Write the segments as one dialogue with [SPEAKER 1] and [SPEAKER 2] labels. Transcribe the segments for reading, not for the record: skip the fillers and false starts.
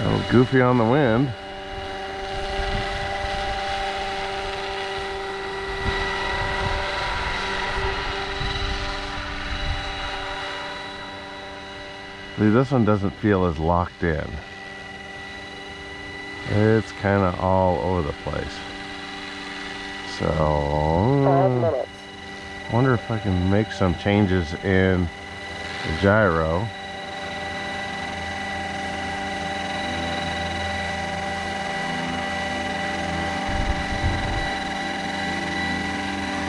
[SPEAKER 1] A little goofy on the wind. See, this one doesn't feel as locked in. It's kind of all over the place. So,
[SPEAKER 2] 5 minutes.
[SPEAKER 1] I wonder if I can make some changes in the gyro.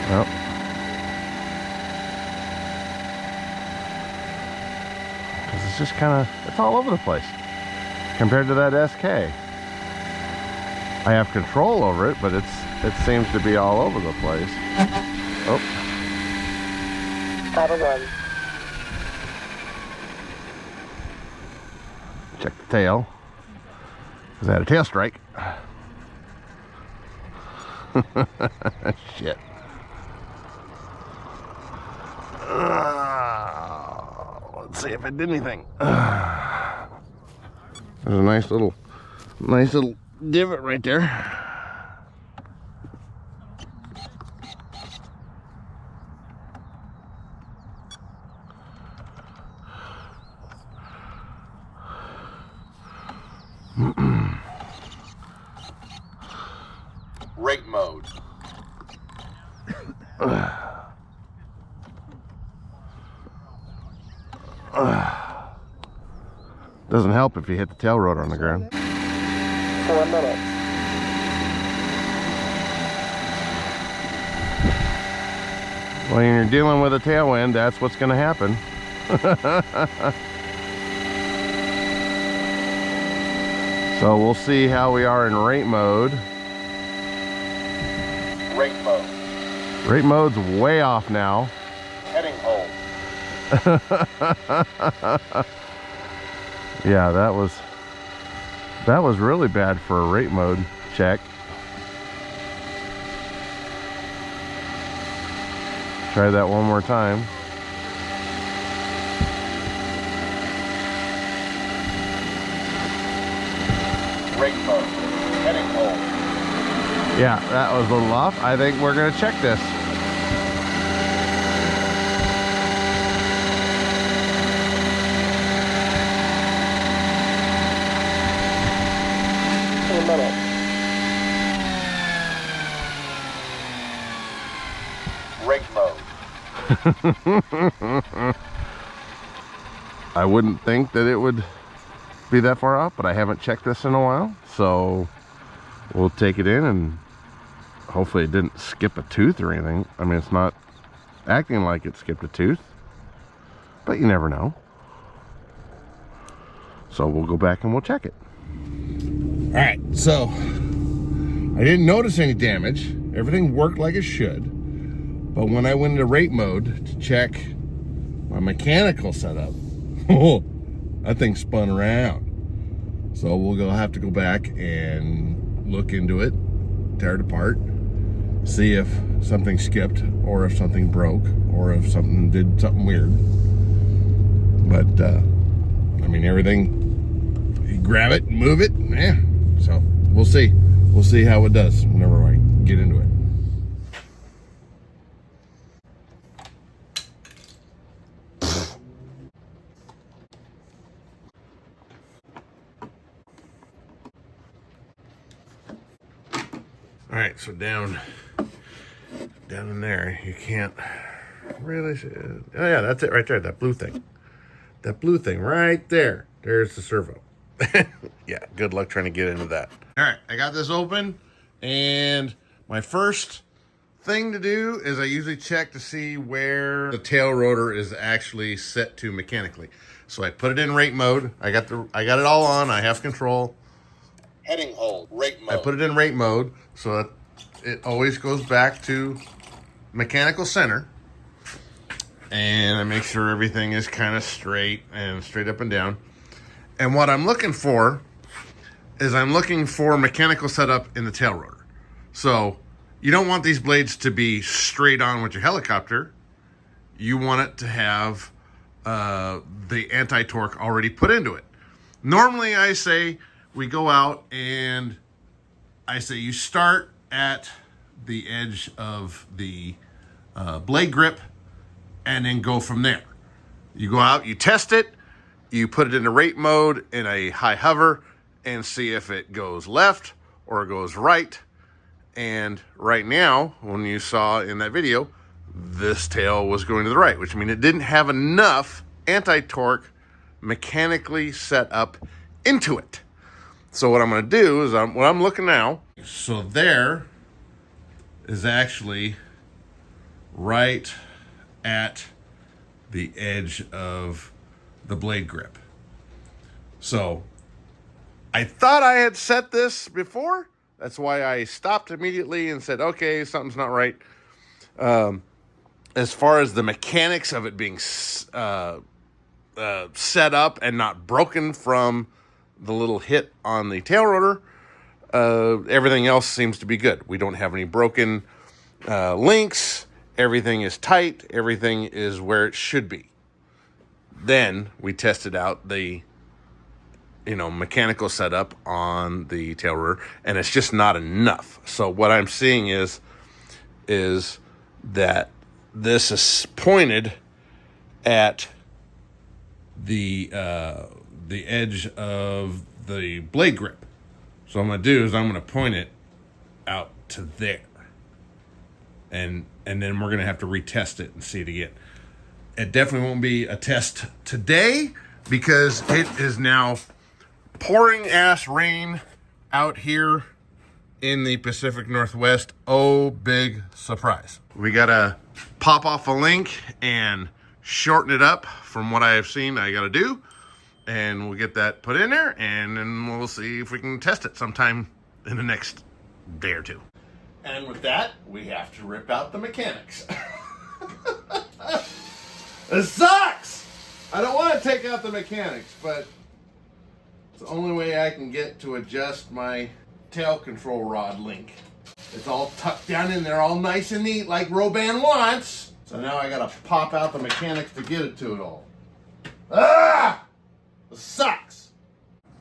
[SPEAKER 1] Nope. Because it's just kind of, it's all over the place compared to that SK. I have control over it, but it seems to be all over the place. Oh.
[SPEAKER 2] 501.
[SPEAKER 1] Check the tail. Because I had a tail strike. Shit. Let's see if it did anything. There's a nice little divot right there.
[SPEAKER 3] Rate mode.
[SPEAKER 1] Doesn't help if you hit the tail rotor on the ground.
[SPEAKER 2] 4 minutes.
[SPEAKER 1] When you're dealing with a tailwind, that's what's going to happen. So we'll see how we are in rate mode.
[SPEAKER 3] Rate mode.
[SPEAKER 1] Rate mode's way off now.
[SPEAKER 3] Heading hold.
[SPEAKER 1] Yeah, that was really bad for a rate mode check. Try that one more time.
[SPEAKER 3] Rate mode. Heading hold.
[SPEAKER 1] Yeah, that was a little off. I think we're gonna check this.
[SPEAKER 3] Rate mode.
[SPEAKER 1] I wouldn't think that it would be that far off, but I haven't checked this in a while, so we'll take it in and hopefully it didn't skip a tooth or anything. I mean, it's not acting like it skipped a tooth, but you never know. So we'll go back and we'll check it. All right, so I didn't notice any damage. Everything worked like it should. But when I went into rate mode to check my mechanical setup, oh, that thing spun around. So we'll have to go back and look into it, tear it apart, see if something skipped or if something broke or if something did something weird. But, I mean, everything, you grab it, move it, yeah. So we'll see. We'll see how it does whenever I get into it. All right, so down in there, you can't really see it. Oh yeah, that's it right there, that blue thing. That blue thing right there. There's the servo. Yeah, good luck trying to get into that. All right, I got this open, and my first thing to do is I usually check to see where the tail rotor is actually set to mechanically. So I put it in rate mode. I got it all on. I have control.
[SPEAKER 3] Heading hold. Rate mode.
[SPEAKER 1] I put it in rate mode so that it always goes back to mechanical center. And I make sure everything is kind of straight and straight up and down. And what I'm looking for is I'm looking for mechanical setup in the tail rotor. So you don't want these blades to be straight on with your helicopter. You want it to have the anti-torque already put into it. Normally I say we go out and I say you start at the edge of the blade grip and then go from there. You go out, you test it, you put it into rate mode in a high hover and see if it goes left or goes right. And right now, when you saw in that video, this tail was going to the right, which means it didn't have enough anti-torque mechanically set up into it. So what I'm going to do is what I'm looking now. So there is actually right at the edge of the blade grip. So I thought I had set this before. That's why I stopped immediately and said, okay, something's not right. As far as the mechanics of it being set up and not broken from the little hit on the tail rotor, everything else seems to be good. We don't have any broken links. Everything is tight. Everything is where it should be. Then we tested out the mechanical setup on the tail rotor, and it's just not enough. So what I'm seeing is that this is pointed at the edge of the blade grip. So what I'm going to do is I'm going to point it out to there. And then we're going to have to retest it and see it again. It definitely won't be a test today because it is now pouring ass rain out here in the Pacific Northwest. Oh, big surprise. We got to pop off a link and shorten it up from what I have seen I got to do. And we'll get that put in there, and then we'll see if we can test it sometime in the next day or two. And with that, we have to rip out the mechanics. It sucks! I don't want to take out the mechanics, but it's the only way I can get to adjust my tail control rod link. It's all tucked down in there, all nice and neat, like Roban wants. So now I gotta pop out the mechanics to get it to it all. Ah! This sucks.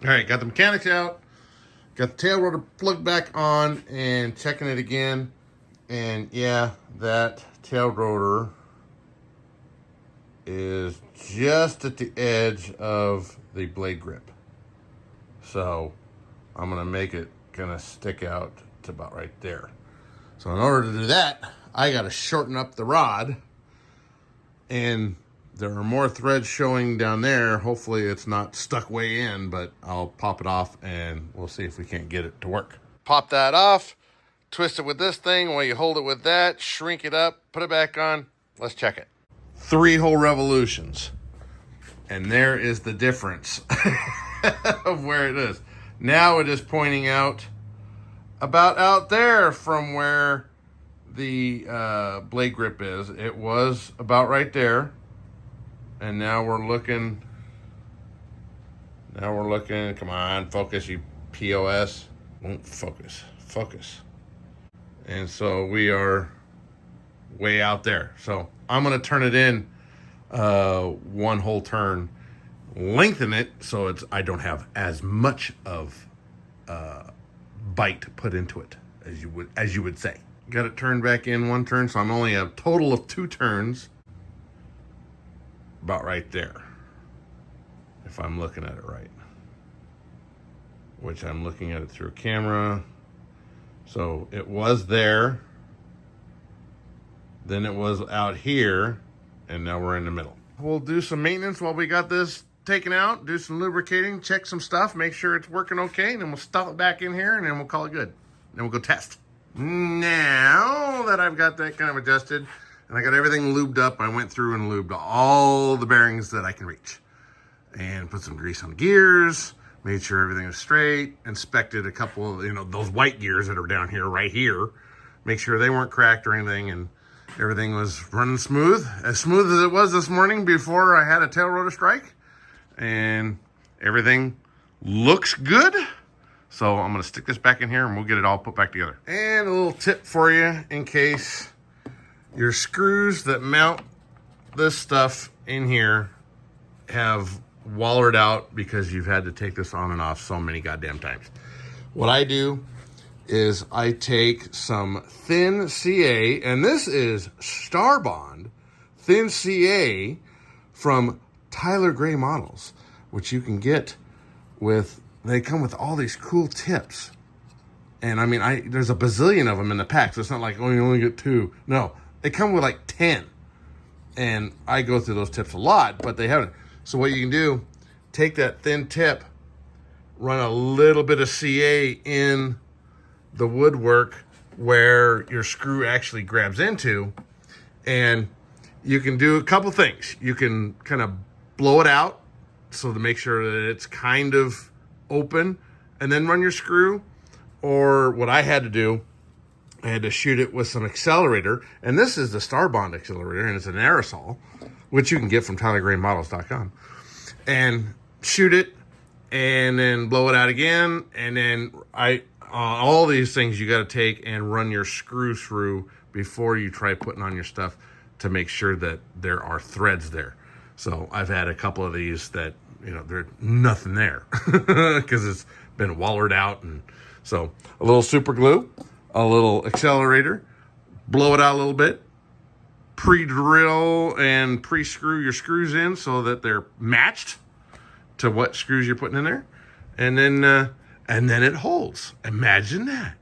[SPEAKER 1] All right, got the mechanics out. Got the tail rotor plugged back on and checking it again. And yeah, that tail rotor is just at the edge of the blade grip. So I'm gonna make it gonna stick out to about right there. So in order to do that, I gotta shorten up the rod, and there are more threads showing down there. Hopefully it's not stuck way in, but I'll pop it off and we'll see if we can't get it to work. Pop that off, twist it with this thing while you hold it with that, shrink it up, put it back on. Let's check it. 3 whole revolutions. And there is the difference of where it is. Now it is pointing out about out there from where the blade grip is. It was about right there. And now we're looking, come on, focus, you POS. Won't focus. And so we are way out there. So I'm going to turn it in 1 whole turn, lengthen it so I don't have as much of bite put into it as you would say. Got it turned back in 1 turn, so I'm only a total of 2 turns. About right there, if I'm looking at it right, which I'm looking at it through a camera. So it was there, then it was out here, and now we're in the middle. We'll do some maintenance while we got this taken out, do some lubricating, check some stuff, make sure it's working okay, and then we'll stuff it back in here, and then we'll call it good. Then we'll go test. Now that I've got that kind of adjusted, and I got everything lubed up, I went through and lubed all the bearings that I can reach. And put some grease on the gears, made sure everything was straight, inspected a couple of, those white gears that are down here, right here. Make sure they weren't cracked or anything, and everything was running smooth. As smooth as it was this morning before I had a tail rotor strike. And everything looks good. So I'm gonna stick this back in here and we'll get it all put back together. And a little tip for you in case your screws that mount this stuff in here have wallered out because you've had to take this on and off so many goddamn times. What I do is I take some thin CA, and this is Star Bond thin CA from Tyler Gray Models, which you can get with, they come with all these cool tips. And I mean, there's a bazillion of them in the pack, so it's not like, oh, you only get 2. No, they come with like 10. And I go through those tips a lot, but they haven't. So what you can do, take that thin tip, run a little bit of CA in the woodwork where your screw actually grabs into, and you can do a couple things. You can kind of blow it out so to make sure that it's kind of open, and then run your screw. Or what I had to do, I had to shoot it with some accelerator, and this is the Star Bond accelerator, and it's an aerosol, which you can get from TylerGrayModels.com, and shoot it, and then blow it out again, and then all these things you got to take and run your screw through before you try putting on your stuff to make sure that there are threads there. So I've had a couple of these that, you know, there's nothing there because it's been wallered out. And so a little super glue, a little accelerator, blow it out a little bit, pre-drill and pre-screw your screws in so that they're matched to what screws you're putting in there. And then it holds. Imagine that.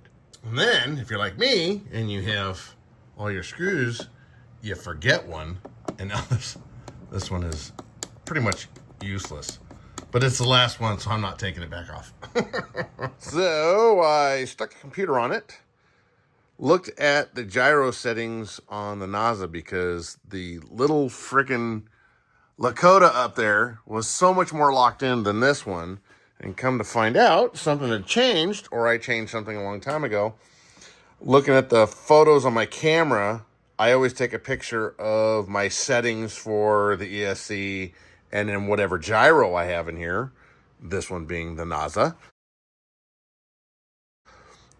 [SPEAKER 1] And then if you're like me and you have all your screws, you forget one, and now this one is pretty much useless. But it's the last one, so I'm not taking it back off. So I stuck the computer on it, looked at the gyro settings on the NASA because the little frickin' Lakota up there was so much more locked in than this one. And come to find out, something had changed, or I changed something a long time ago. Looking at the photos on my camera, I always take a picture of my settings for the ESC and then whatever gyro I have in here, this one being the NASA.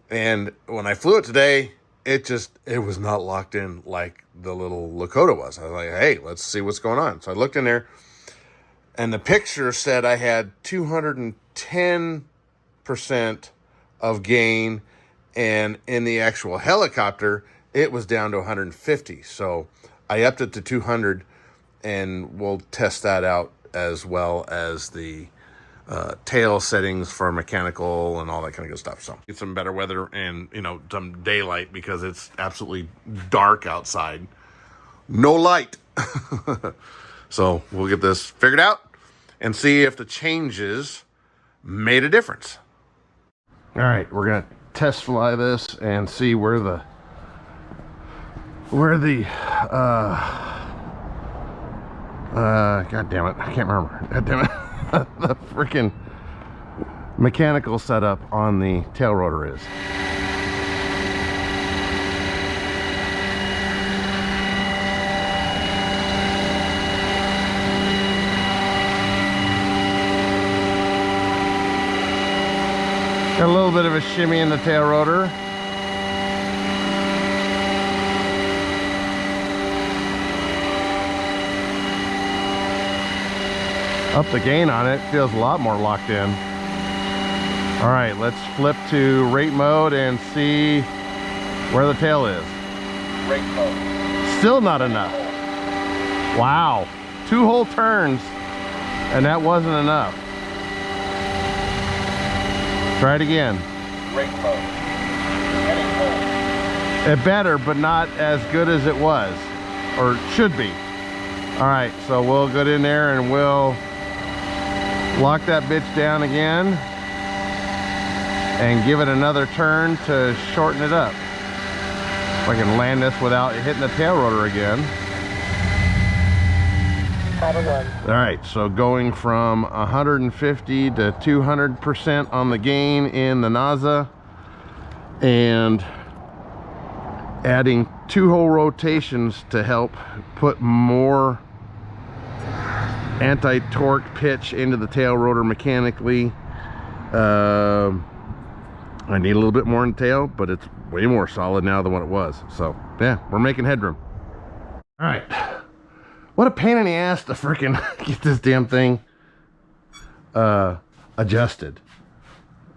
[SPEAKER 1] And when I flew it today, it was not locked in like the little Lakota was. I was like, hey, let's see what's going on. So I looked in there, and the picture said I had 210% of gain, and in the actual helicopter, it was down to 150. So I upped it to 200, and we'll test that out as well as the tail settings for mechanical and all that kind of good stuff. So get some better weather and, you know, some daylight because it's absolutely dark outside. No light. So we'll get this figured out and see if the changes made a difference. All right, we're gonna test fly this and see where the god damn it, I can't remember. God damn it. The freaking mechanical setup on the tail rotor is. Got a little bit of a shimmy in the tail rotor. Up the gain on it, feels a lot more locked in. All right, let's flip to rate mode and see where the tail is.
[SPEAKER 3] Rate mode.
[SPEAKER 1] Still not enough. Wow, 2 whole turns, and that wasn't enough. Try it again.
[SPEAKER 3] Rate mode. Heading hold.
[SPEAKER 1] It better, but not as good as it was, or should be. All right, so we'll go in there and we'll lock that bitch down again and give it another turn to shorten it up. If I can land this without hitting the tail rotor again. All right, so going from 150 to 200% on the gain in the NASA, and adding 2 whole rotations to help put more anti-torque pitch into the tail rotor mechanically. I need a little bit more in the tail, but it's way more solid now than what it was. So yeah, we're making headroom. All right, what a pain in the ass to freaking get this damn thing adjusted.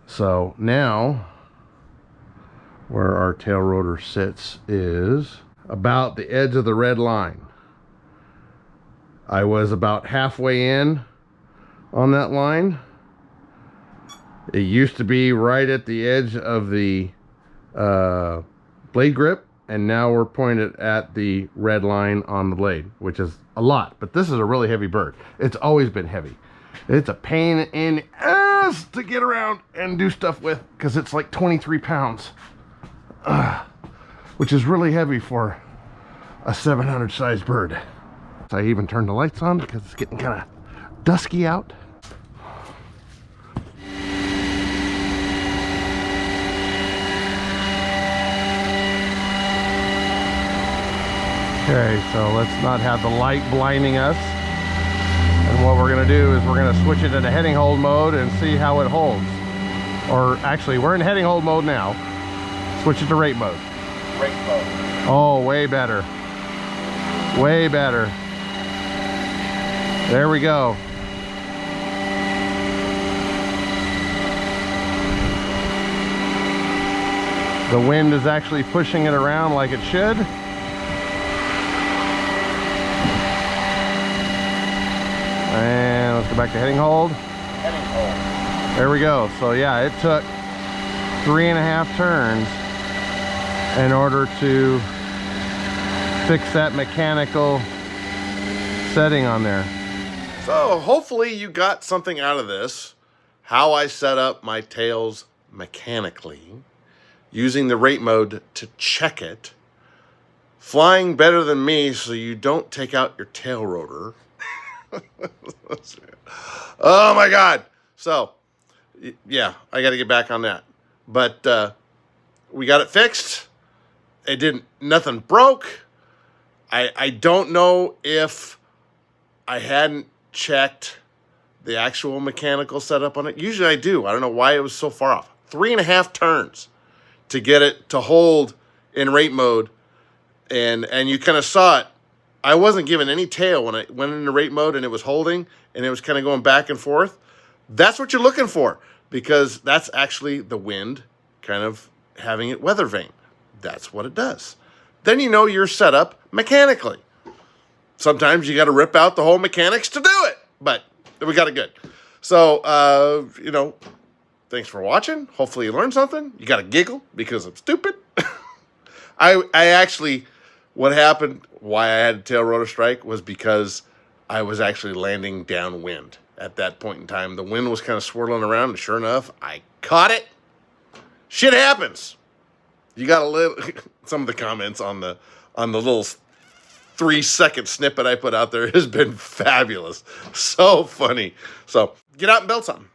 [SPEAKER 1] So now where our tail rotor sits is about the edge of the red line. I was about halfway in on that line. It used to be right at the edge of the blade grip, and now we're pointed at the red line on the blade, which is a lot. But this is a really heavy bird. It's always been heavy. It's a pain in the ass to get around and do stuff with, because it's like 23 pounds, which is really heavy for a 700 size bird. So I even turned the lights on because it's getting kind of dusky out. Okay, so let's not have the light blinding us. And what we're gonna do is we're gonna switch it into heading hold mode and see how it holds. Or actually, we're in heading hold mode now. Switch it to rate mode.
[SPEAKER 3] Rate mode.
[SPEAKER 1] Oh, way better. Way better. There we go. The wind is actually pushing it around like it should. And let's go back to heading hold.
[SPEAKER 3] Heading hold.
[SPEAKER 1] There we go. So yeah, it took 3.5 turns in order to fix that mechanical setting on there. So hopefully you got something out of this. How I set up my tails mechanically, using the rate mode to check it, flying better than me so you don't take out your tail rotor. Oh my God. So yeah, I got to get back on that. But we got it fixed. It didn't, nothing broke. I don't know if I hadn't checked the actual mechanical setup on it. Usually I do. I don't know why it was so far off. 3.5 turns to get it to hold in rate mode. And you kind of saw it. I wasn't given any tail when I went into rate mode, and it was holding and it was kind of going back and forth. That's what you're looking for, because that's actually the wind kind of having it weather vane. That's what it does. Then you know you're set up mechanically. Sometimes you got to rip out the whole mechanics to do it, but we got it good. So, you know, thanks for watching. Hopefully you learned something. You got to giggle because I'm stupid. I actually, what happened, why I had a tail rotor strike was because I was actually landing downwind at that point in time. The wind was kind of swirling around, and sure enough, I caught it. Shit happens. You got to live. Some of the comments on the little 3-second snippet I put out there has been fabulous. So funny. So get out and build something.